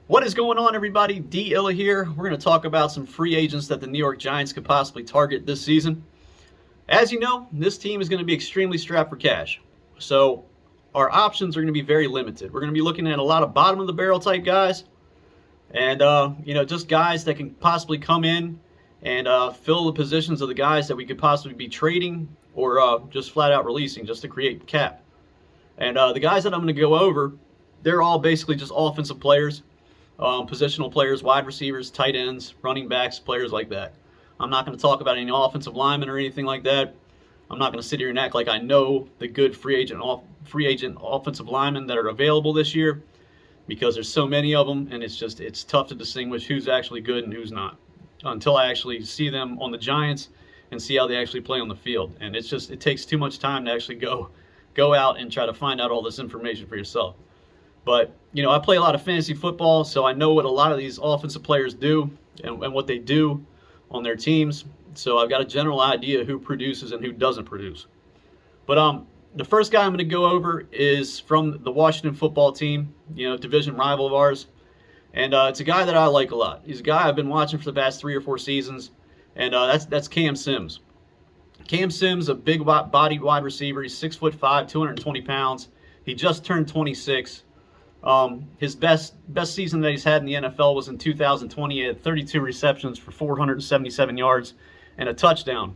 What is going on, everybody? D. Illa here. We're going to talk about some free agents that the New York Giants could possibly target this season. As you know, this team is going to be extremely strapped for cash. So our options are going to be very limited. We're going to be looking at a lot of bottom of the barrel type guys and, just guys that can possibly come in and fill the positions of the guys that we could possibly be trading or just flat out releasing just to create cap. And the guys that I'm going to go over, they're all basically just offensive players. Positional players, wide receivers, tight ends, running backs, players like that. I'm not going to talk about any offensive linemen or anything like that. I'm not going to sit here and act like I know the good free agent offensive linemen that are available this year, because there's so many of them, and it's tough to distinguish who's actually good and who's not until I actually see them on the Giants and see how they actually play on the field. And it takes too much time to actually go out and try to find out all this information for yourself. But, I play a lot of fantasy football, so I know what a lot of these offensive players do and what they do on their teams. So I've got a general idea who produces and who doesn't produce. But the first guy I'm going to go over is from the Washington football team, division rival of ours. And it's a guy that I like a lot. He's a guy I've been watching for the past 3 or 4 seasons, and that's Cam Sims. Cam Sims, a big-bodied wide receiver. He's 6'5", 220 pounds. He just turned 26. His best season that he's had in the NFL was in 2020. He had 32 receptions for 477 yards and a touchdown.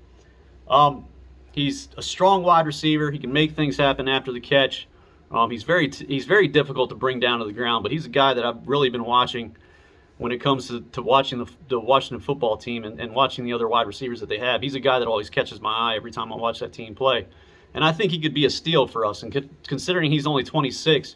He's a strong wide receiver. He can make things happen after the catch. He's very difficult to bring down to the ground, but he's a guy that I've really been watching when it comes to watching the Washington football team and watching the other wide receivers that they have. He's a guy that always catches my eye every time I watch that team play. And I think he could be a steal for us. And considering he's only 26,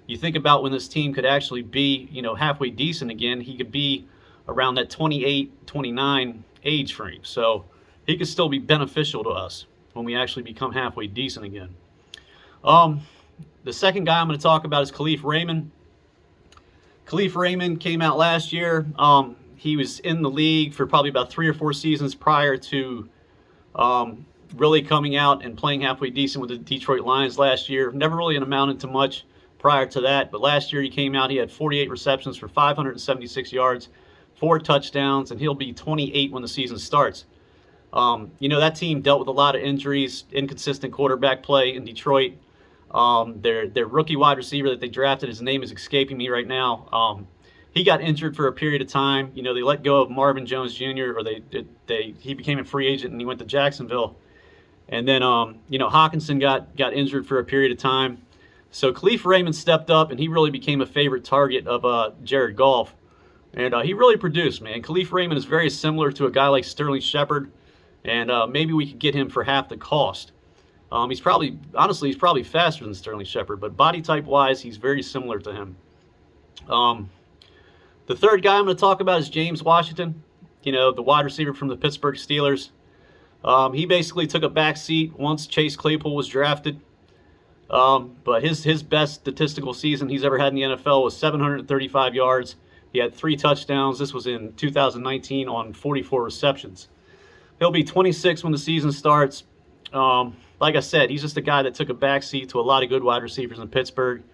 you think about when this team could actually be, halfway decent again, he could be around that 28, 29 age frame. So he could still be beneficial to us when we actually become halfway decent again. The second guy I'm going to talk about is Kalif Raymond. Kalif Raymond came out last year. He was in the league for probably about 3 or 4 seasons prior to really coming out and playing halfway decent with the Detroit Lions last year. Never really amounted to much prior to that, but last year he came out, he had 48 receptions for 576 yards, 4 touchdowns, and he'll be 28 when the season starts. That team dealt with a lot of injuries, inconsistent quarterback play in Detroit. Their rookie wide receiver that they drafted, his name is escaping me right now. He got injured for a period of time. They let go of Marvin Jones Jr., or he became a free agent and he went to Jacksonville. And then, Hawkinson got injured for a period of time. So Kalif Raymond stepped up, and he really became a favorite target of Jared Goff. And he really produced, man. Kalif Raymond is very similar to a guy like Sterling Shepard, and maybe we could get him for half the cost. He's probably faster than Sterling Shepard, but body type-wise, he's very similar to him. The third guy I'm going to talk about is James Washington, the wide receiver from the Pittsburgh Steelers. He basically took a back seat once Chase Claypool was drafted. But his best statistical season he's ever had in the NFL was 735 yards. He had 3 touchdowns. This was in 2019 on 44 receptions. He'll be 26 when the season starts. Like I said, he's just a guy that took a backseat to a lot of good wide receivers in Pittsburgh,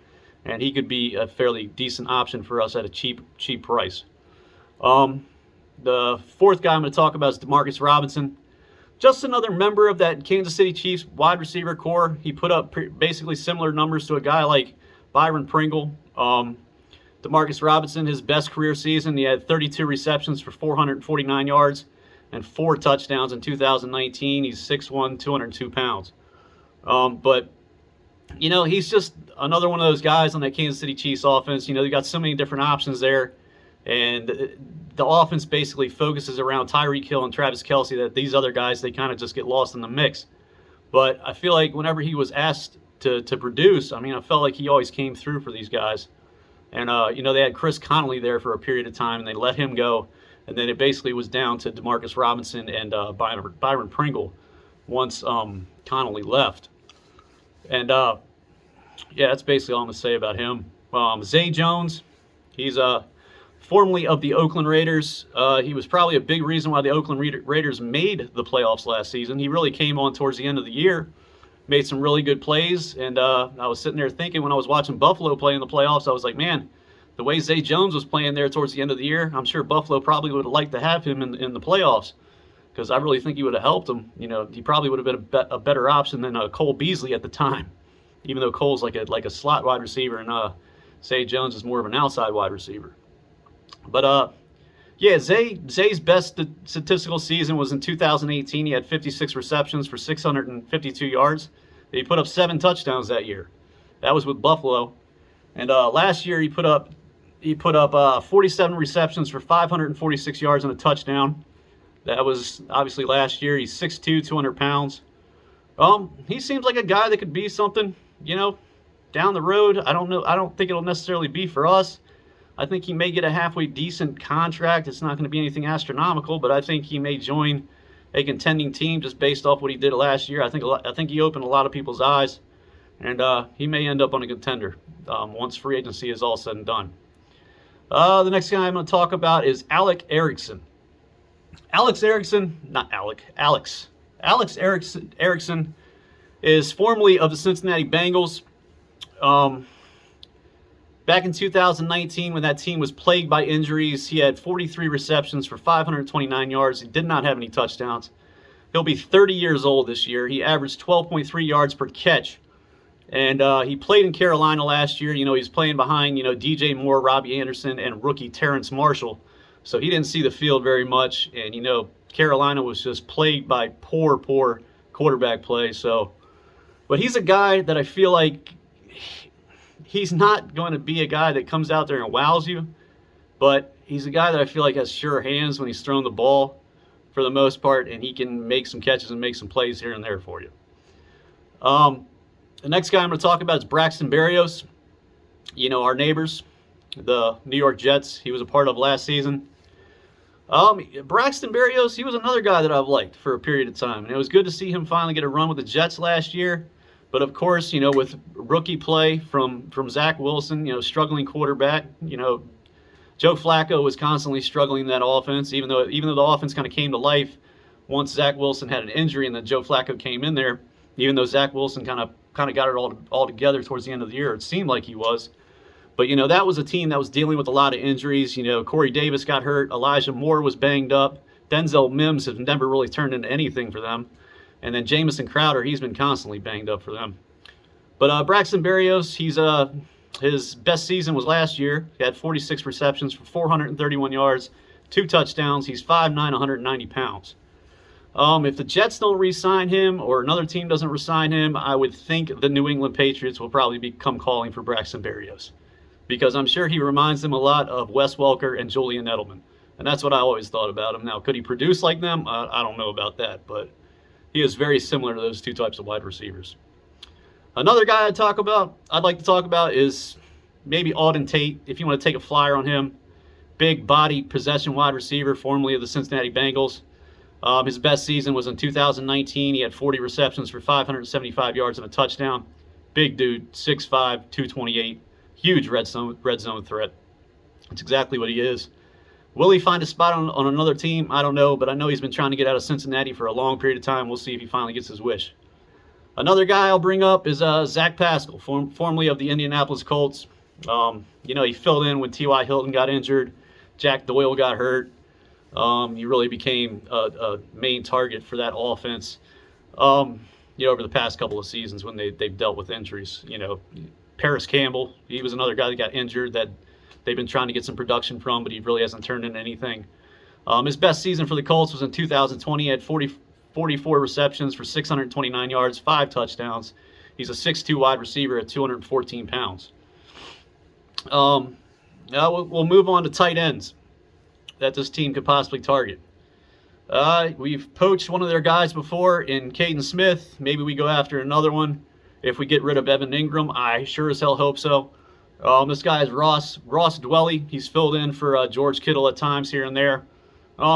and he could be a fairly decent option for us at a cheap price. The fourth guy I'm going to talk about is Demarcus Robinson. Just another member of that Kansas City Chiefs wide receiver core. He put up basically similar numbers to a guy like Byron Pringle. Demarcus Robinson, his best career season, he had 32 receptions for 449 yards and 4 touchdowns in 2019. He's 6'1", 202 pounds. But he's just another one of those guys on that Kansas City Chiefs offense. They got so many different options there. And the offense basically focuses around Tyreek Hill and Travis Kelce, that these other guys, they kind of just get lost in the mix. But I feel like whenever he was asked to produce, I felt like he always came through for these guys. And, they had Chris Connolly there for a period of time, and they let him go. And then it basically was down to Demarcus Robinson and Byron Pringle once Connolly left. And, that's basically all I'm going to say about him. Zay Jones, he's formerly of the Oakland Raiders. He was probably a big reason why the Oakland Raiders made the playoffs last season. He really came on towards the end of the year, made some really good plays, and I was sitting there thinking when I was watching Buffalo play in the playoffs, I was like, man, the way Zay Jones was playing there towards the end of the year, I'm sure Buffalo probably would have liked to have him in the playoffs, because I really think he would have helped him. He probably would have been a better option than Cole Beasley at the time, even though Cole's like a slot wide receiver and Zay Jones is more of an outside wide receiver. But yeah, Zay's best statistical season was in 2018. He had 56 receptions for 652 yards. He put up 7 touchdowns that year. That was with Buffalo. And last year he put up 47 receptions for 546 yards and a touchdown. That was obviously last year. He's 6'2", 200 pounds. He seems like a guy that could be something, down the road. I don't know. I don't think it'll necessarily be for us. I think he may get a halfway decent contract. It's not going to be anything astronomical, but I think he may join a contending team just based off what he did last year. I think he opened a lot of people's eyes, and he may end up on a contender once free agency is all said and done. The next guy I'm going to talk about is Alex Erickson. Alex Erickson is formerly of the Cincinnati Bengals. Back in 2019, when that team was plagued by injuries, he had 43 receptions for 529 yards. He did not have any touchdowns. He'll be 30 years old this year. He averaged 12.3 yards per catch. And he played in Carolina last year. He's playing behind, DJ Moore, Robbie Anderson, and rookie Terrence Marshall. So he didn't see the field very much. And, Carolina was just plagued by poor quarterback play. But he's a guy that I feel like he's not going to be a guy that comes out there and wows you. But he's a guy that I feel like has sure hands when he's throwing the ball for the most part. And he can make some catches and make some plays here and there for you. The next guy I'm going to talk about is Braxton Berrios. Our neighbors, the New York Jets, he was a part of last season. Braxton Berrios, he was another guy that I've liked for a period of time. And it was good to see him finally get a run with the Jets last year. But, of course, with rookie play from Zach Wilson, struggling quarterback, Joe Flacco was constantly struggling in that offense, even though the offense kind of came to life once Zach Wilson had an injury and then Joe Flacco came in there, even though Zach Wilson kind of got it all together towards the end of the year. It seemed like he was. But, that was a team that was dealing with a lot of injuries. Corey Davis got hurt. Elijah Moore was banged up. Denzel Mims has never really turned into anything for them. And then Jamison Crowder, he's been constantly banged up for them. But Braxton Berrios, his best season was last year. He had 46 receptions for 431 yards, 2 touchdowns. He's 5'9", 190 pounds. If the Jets don't re-sign him or another team doesn't re-sign him, I would think the New England Patriots will probably come calling for Braxton Berrios, because I'm sure he reminds them a lot of Wes Welker and Julian Edelman. And that's what I always thought about him. Now, could he produce like them? I don't know about that, but he is very similar to those two types of wide receivers. Another guy I'd like to talk about is maybe Auden Tate, if you want to take a flyer on him. Big body possession wide receiver, formerly of the Cincinnati Bengals. His best season was in 2019. He had 40 receptions for 575 yards and a touchdown. Big dude, 6'5", 228. Huge red zone threat. That's exactly what he is. Will he find a spot on another team? I don't know, but I know he's been trying to get out of Cincinnati for a long period of time. We'll see if he finally gets his wish. Another guy I'll bring up is Zach Pascal, formerly of the Indianapolis Colts. He filled in when T.Y. Hilton got injured. Jack Doyle got hurt. He really became a main target for that offense, over the past couple of seasons when they've dealt with injuries. Paris Campbell, he was another guy that got injured that they've been trying to get some production from, but he really hasn't turned into anything. His best season for the Colts was in 2020. He had 44 receptions for 629 yards, 5 touchdowns. He's a 6'2" wide receiver at 214 pounds. Now we'll move on to tight ends that this team could possibly target. We've poached one of their guys before in Caden Smith. Maybe we go after another one. If we get rid of Evan Ingram, I sure as hell hope so. This guy is Ross Dwelly. He's filled in for George Kittle at times here and there.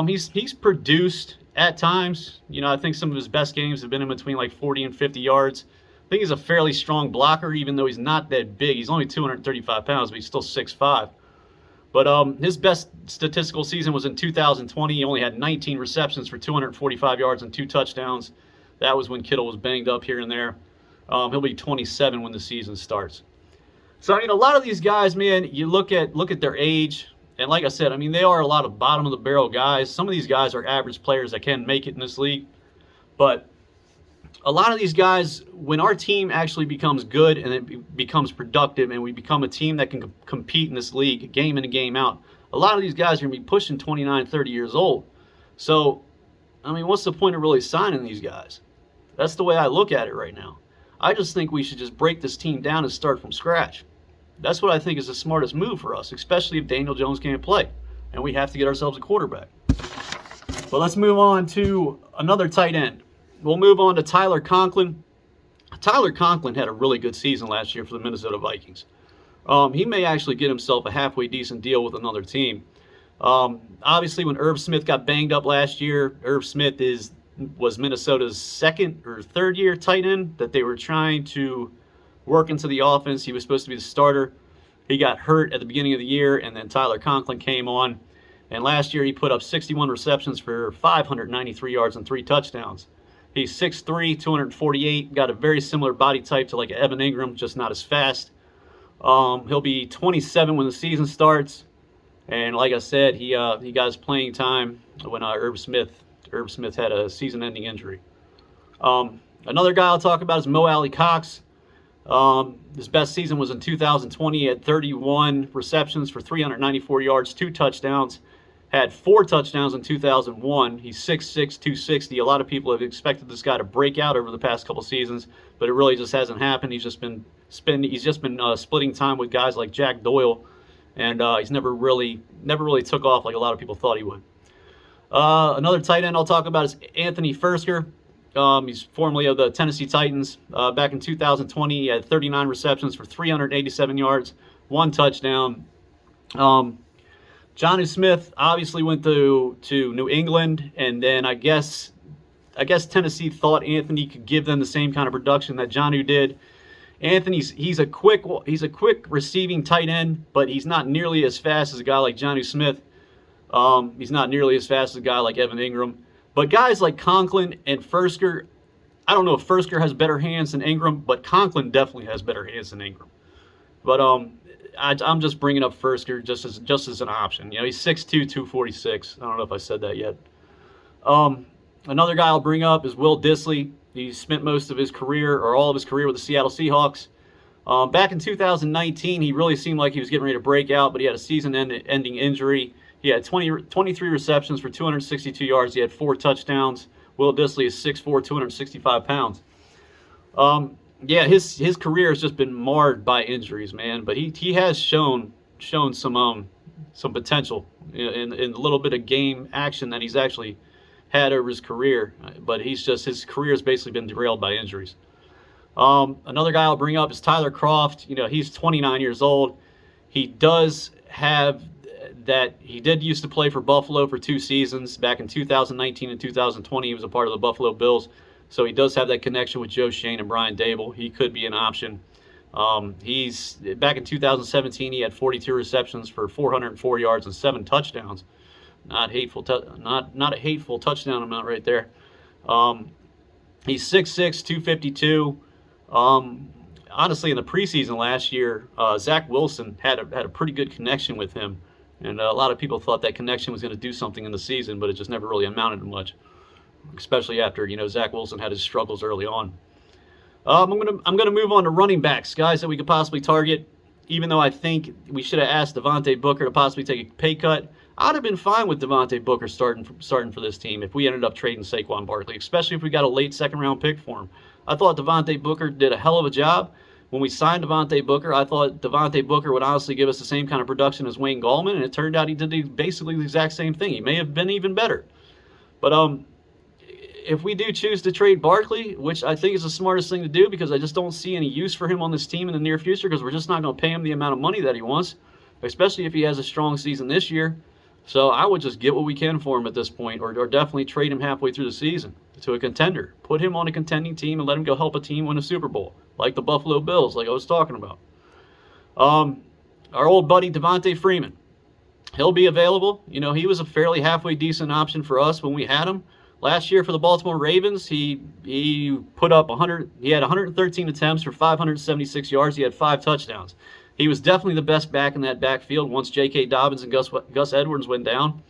He's produced at times. I think some of his best games have been in between like 40 and 50 yards. I think he's a fairly strong blocker, even though he's not that big. He's only 235 pounds, but he's still 6'5". But his best statistical season was in 2020. He only had 19 receptions for 245 yards and 2 touchdowns. That was when Kittle was banged up here and there. He'll be 27 when the season starts. So I mean, a lot of these guys, man, you look at their age, and like I said, I mean, they are a lot of bottom of the barrel guys. Some of these guys are average players that can make it in this league, but a lot of these guys, when our team actually becomes good and it becomes productive, and we become a team that can compete in this league, game in and game out, a lot of these guys are going to be pushing 29, 30 years old. So, I mean, what's the point of really signing these guys? That's the way I look at it right now. I just think we should just break this team down and start from scratch. That's what I think is the smartest move for us, especially if Daniel Jones can't play and we have to get ourselves a quarterback. But let's move on to another tight end. We'll move on to Tyler Conklin. Tyler Conklin had a really good season last year for the Minnesota Vikings. He may actually get himself a halfway decent deal with another team. Obviously, when Irv Smith got banged up last year, Irv Smith was Minnesota's second or third year tight end that they were trying to work into the offense. He was supposed to be the starter. He got hurt at the beginning of the year, and then Tyler Conklin came on. And last year, he put up 61 receptions for 593 yards and 3 touchdowns. He's 6'3", 248, got a very similar body type to like Evan Ingram, just not as fast. He'll be 27 when the season starts. And like I said, he got his playing time when Irv Smith had a season-ending injury. Another guy I'll talk about is Mo Alley-Cox. His best season was in 2020. He had 31 receptions for 394 yards, 2 touchdowns. Had 4 touchdowns in 2001. He's 6'6", 260. A lot of people have expected this guy to break out over the past couple seasons, but it really just hasn't happened. He's just been splitting time with guys like Jack Doyle, and he's never really took off like a lot of people thought he would. Another tight end I'll talk about is Anthony Firkser. He's formerly of the Tennessee Titans. Back in 2020, he had 39 receptions for 387 yards, 1 touchdown. Jonnu Smith obviously went to New England, and then I guess Tennessee thought Anthony could give them the same kind of production that Jonnu did. He's a quick receiving tight end, but he's not nearly as fast as a guy like Jonnu Smith. He's not nearly as fast as a guy like Evan Ingram. But guys like Conklin and Firkser, I don't know if Firkser has better hands than Ingram, but Conklin definitely has better hands than Ingram. But I'm just bringing up Firkser just as an option. You know, he's 6'2", 246. I don't know if I said that yet. Another guy I'll bring up is Will Dissly. He spent most of his career, or all of his career, with the Seattle Seahawks. Back in 2019, he really seemed like he was getting ready to break out, but he had a season-ending injury. He had 23 receptions for 262 yards. He had 4 touchdowns. Will Dissly is 6'4", 265 pounds. Yeah, his career has just been marred by injuries, man. But he has shown some potential in a little bit of game action that he's actually had over his career. But his career has basically been derailed by injuries. Another guy I'll bring up is Tyler Kroft. You know, he's 29 years old. He does have that. He did used to play for Buffalo for 2 seasons. Back in 2019 and 2020, he was a part of the Buffalo Bills. So he does have that connection with Joe Shane and Brian Dable. He could be an option. He's back in 2017. He had 42 receptions for 404 yards and 7 touchdowns. Not a hateful touchdown amount right there. He's 6'6", 252. Honestly, in the preseason last year, Zach Wilson had a pretty good connection with him, and a lot of people thought that connection was going to do something in the season, but it just never really amounted to much. Especially after, Zach Wilson had his struggles early on. I'm gonna move on to running backs, guys that we could possibly target. Even though I think we should have asked Devontae Booker to possibly take a pay cut, I'd have been fine with Devontae Booker starting for this team if we ended up trading Saquon Barkley, especially if we got a late second-round pick for him. I thought Devontae Booker did a hell of a job. When we signed Devontae Booker, I thought Devontae Booker would honestly give us the same kind of production as Wayne Gallman, and it turned out he did basically the exact same thing. He may have been even better. But if we do choose to trade Barkley, which I think is the smartest thing to do because I just don't see any use for him on this team in the near future because we're just not going to pay him the amount of money that he wants, especially if he has a strong season this year. So I would just get what we can for him at this point, or definitely trade him halfway through the season to a contender. Put him on a contending team and let him go help a team win a Super Bowl, like the Buffalo Bills, like I was talking about. Our old buddy Devontae Freeman, he'll be available. He was a fairly halfway decent option for us when we had him. Last year for the Baltimore Ravens, he put up 100. He had 113 attempts for 576 yards. He had 5 touchdowns. He was definitely the best back in that backfield once J.K. Dobbins and Gus Edwards went down.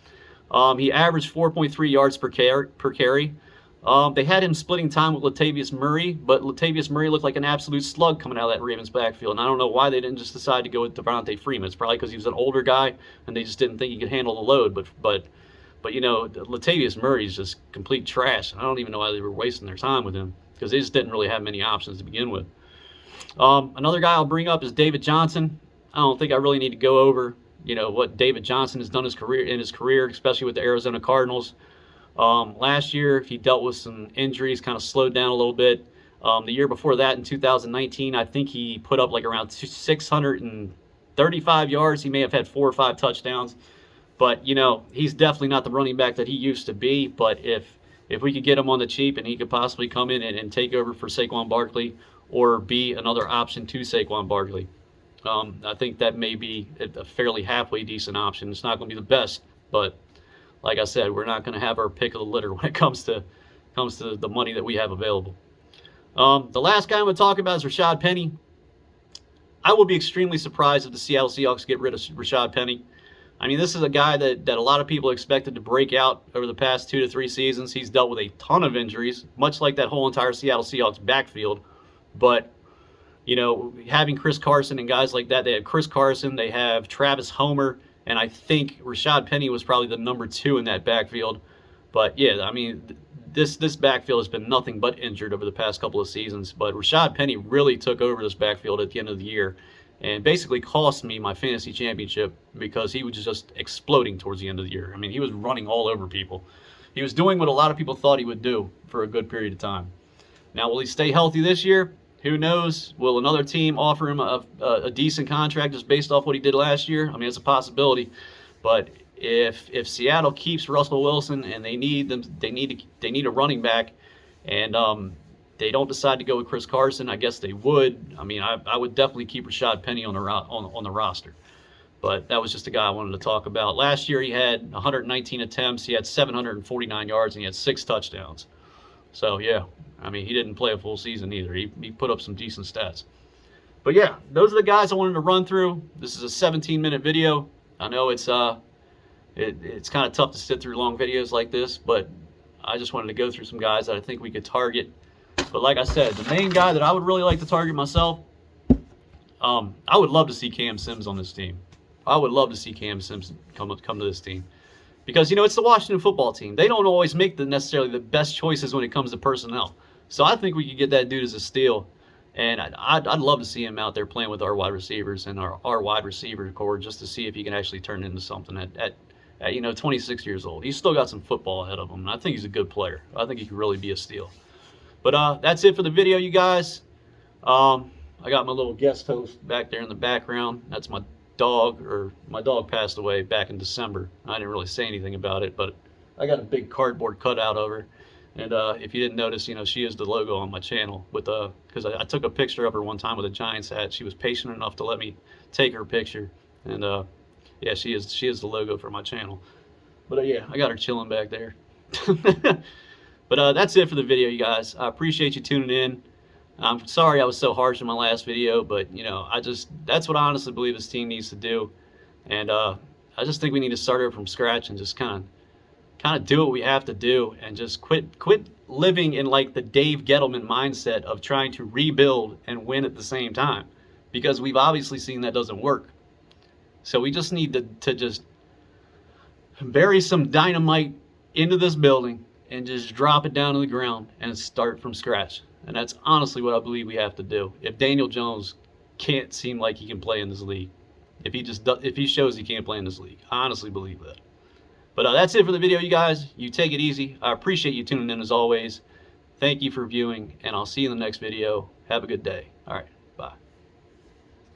He averaged 4.3 yards per carry. They had him splitting time with Latavius Murray, but Latavius Murray looked like an absolute slug coming out of that Ravens backfield. And I don't know why they didn't just decide to go with Devontae Freeman. It's probably because he was an older guy and they just didn't think he could handle the load. But you know, Latavius Murray is just complete trash. I don't even know why they were wasting their time with him, because they just didn't really have many options to begin with. Another guy I'll bring up is David Johnson. I don't think I really need to go over, you know, what David Johnson has done in his career, especially with the Arizona Cardinals. Last year, he dealt with some injuries, kind of slowed down a little bit. The year before that, in 2019, I think he put up like around 635 yards. He may have had 4 or 5 touchdowns. But, you know, he's definitely not the running back that he used to be. But if we could get him on the cheap and he could possibly come in and take over for Saquon Barkley or be another option to Saquon Barkley, I think that may be a fairly halfway decent option. It's not going to be the best, but like I said, we're not going to have our pick of the litter when it comes to the money that we have available. The last guy I'm going to talk about is Rashad Penny. I will be extremely surprised if the Seattle Seahawks get rid of Rashad Penny. I mean, this is a guy that a lot of people expected to break out over the past 2 to 3 seasons. He's dealt with a ton of injuries, much like that whole entire Seattle Seahawks backfield. But, you know, having Chris Carson and guys like that, they have Chris Carson, they have Travis Homer, and I think Rashad Penny was probably the number 2 in that backfield. But, yeah, I mean, this backfield has been nothing but injured over the past couple of seasons. But Rashad Penny really took over this backfield at the end of the year and basically cost me my fantasy championship because he was just exploding towards the end of the year. I mean, he was running all over people. He was doing what a lot of people thought he would do for a good period of time. Now, will he stay healthy this year? Who knows? Will another team offer him a decent contract just based off what he did last year? I mean, it's a possibility. But if Seattle keeps Russell Wilson and they need a running back, and they don't decide to go with Chris Carson, I guess they would. I mean, I would definitely keep Rashad Penny on the roster. But that was just a guy I wanted to talk about. Last year he had 119 attempts, he had 749 yards, and he had 6 touchdowns. So yeah, I mean, he didn't play a full season either. He put up some decent stats. But yeah, those are the guys I wanted to run through. This is a 17-minute video. I know it's kind of tough to sit through long videos like this, but I just wanted to go through some guys that I think we could target. But like I said, the main guy that I would really like to target myself, I would love to see Cam Sims on this team. I would love to see Cam Sims come to this team. Because, you know, it's the Washington football team. They don't always make necessarily the best choices when it comes to personnel. So I think we could get that dude as a steal. And I'd love to see him out there playing with our wide receivers and our wide receiver core just to see if he can actually turn into something at 26 years old. He's still got some football ahead of him, and I think he's a good player. I think he could really be a steal. But that's it for the video, you guys. I got my little guest host back there in the background. That's my dog, or my dog passed away back in December. I didn't really say anything about it, but I got a big cardboard cutout of her. And if you didn't notice, you know, she is the logo on my channel with because I took a picture of her one time with a Giants hat. She was patient enough to let me take her picture, and yeah, she is the logo for my channel. But yeah, I got her chilling back there. But that's it for the video, you guys. I appreciate you tuning in. I'm sorry I was so harsh in my last video, but you know, that's what I honestly believe this team needs to do. And I just think we need to start over from scratch and just kind of do what we have to do, and just quit living in like the Dave Gettleman mindset of trying to rebuild and win at the same time, because we've obviously seen that doesn't work. So we just need to just bury some dynamite into this building and just drop it down to the ground and start from scratch. And that's honestly what I believe we have to do. If Daniel Jones can't seem like he can play in this league, if he shows he can't play in this league, I honestly believe that. But that's it for the video, you guys. You take it easy. I appreciate you tuning in as always. Thank you for viewing, and I'll see you in the next video. Have a good day. All right.